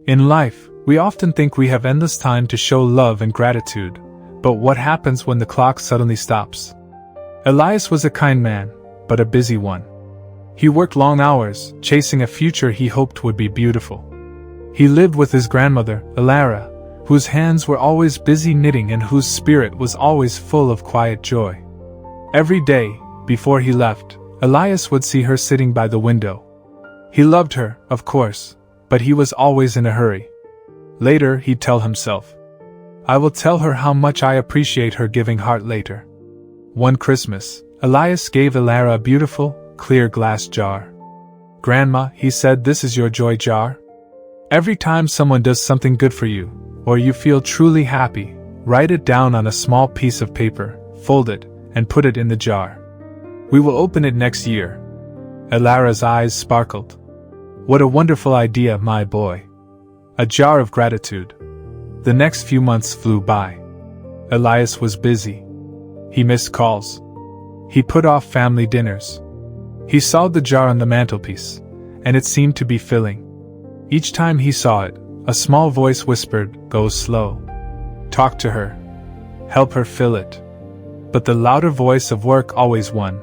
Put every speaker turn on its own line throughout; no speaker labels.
In life, we often think we have endless time to show love and gratitude, but what happens when the clock suddenly stops? Elias was a kind man, but a busy one. He worked long hours, chasing a future he hoped would be beautiful. He lived with his grandmother, Elara, whose hands were always busy knitting and whose spirit was always full of quiet joy. Every day, before he left, Elias would see her sitting by the window. He loved her, of course, but he was always in a hurry. Later, he'd tell himself, "I will tell her how much I appreciate her giving heart later." One Christmas, Elias gave Elara a beautiful, clear glass jar. "Grandma," he said, "this is your joy jar. Every time someone does something good for you, or you feel truly happy, write it down on a small piece of paper, fold it, and put it in the jar. We will open it next year." Elara's eyes sparkled. "What a wonderful idea, my boy. A jar of gratitude." The next few months flew by. Elias was busy. He missed calls. He put off family dinners. He saw the jar on the mantelpiece, and it seemed to be filling. Each time he saw it, a small voice whispered, "Go slow. Talk to her. Help her fill it." But the louder voice of work always won.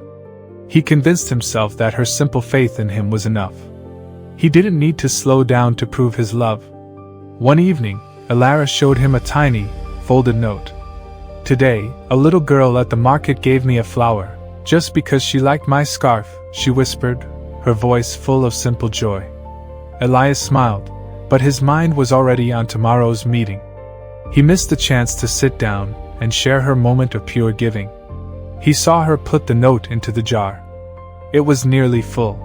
He convinced himself that her simple faith in him was enough. He didn't need to slow down to prove his love. One evening, Elara showed him a tiny, folded note. "Today, a little girl at the market gave me a flower, just because she liked my scarf," she whispered, her voice full of simple joy. Elias smiled, but his mind was already on tomorrow's meeting. He missed the chance to sit down and share her moment of pure giving. He saw her put the note into the jar. It was nearly full.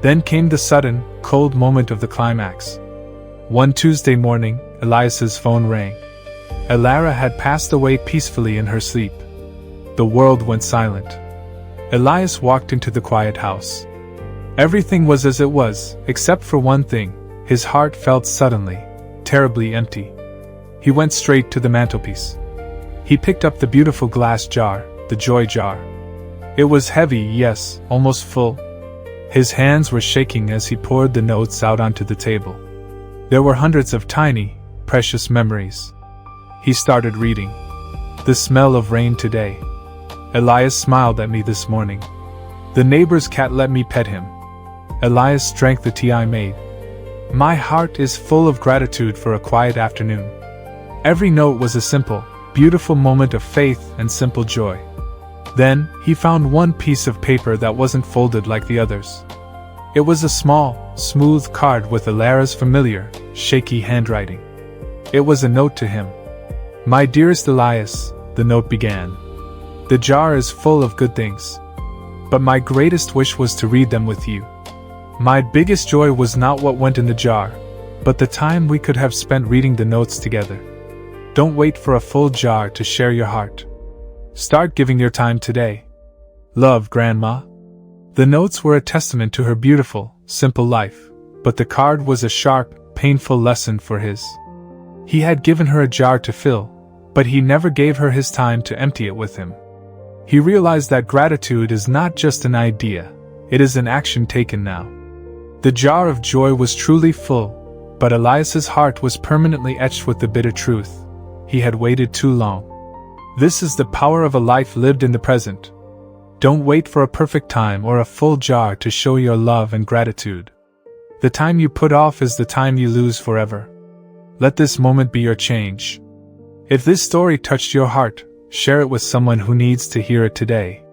Then came the sudden, cold moment of the climax. One Tuesday morning, Elias's phone rang. Elara had passed away peacefully in her sleep. The world went silent. Elias walked into the quiet house. Everything was as it was, except for one thing. His heart felt suddenly, terribly empty. He went straight to the mantelpiece. He picked up the beautiful glass jar, the joy jar. It was heavy, yes, almost full. His hands were shaking as he poured the notes out onto the table. There were hundreds of tiny, precious memories. He started reading. "The smell of rain today. Elias smiled at me this morning. The neighbor's cat let me pet him. Elias drank the tea I made. My heart is full of gratitude for a quiet afternoon." Every note was a simple, beautiful moment of faith and simple joy. Then, he found one piece of paper that wasn't folded like the others. It was a small, smooth card with Elara's familiar, shaky handwriting. It was a note to him. "My dearest Elias," the note began. "The jar is full of good things. But my greatest wish was to read them with you. My biggest joy was not what went in the jar, but the time we could have spent reading the notes together. Don't wait for a full jar to share your heart. Start giving your time today. Love, Grandma." The notes were a testament to her beautiful, simple life, but the card was a sharp, painful lesson for his. He had given her a jar to fill, but he never gave her his time to empty it with him. He realized that gratitude is not just an idea, it is an action taken now. The jar of joy was truly full, but Elias's heart was permanently etched with the bitter truth. He had waited too long. This is the power of a life lived in the present. Don't wait for a perfect time or a full jar to show your love and gratitude. The time you put off is the time you lose forever. Let this moment be your change. If this story touched your heart, share it with someone who needs to hear it today.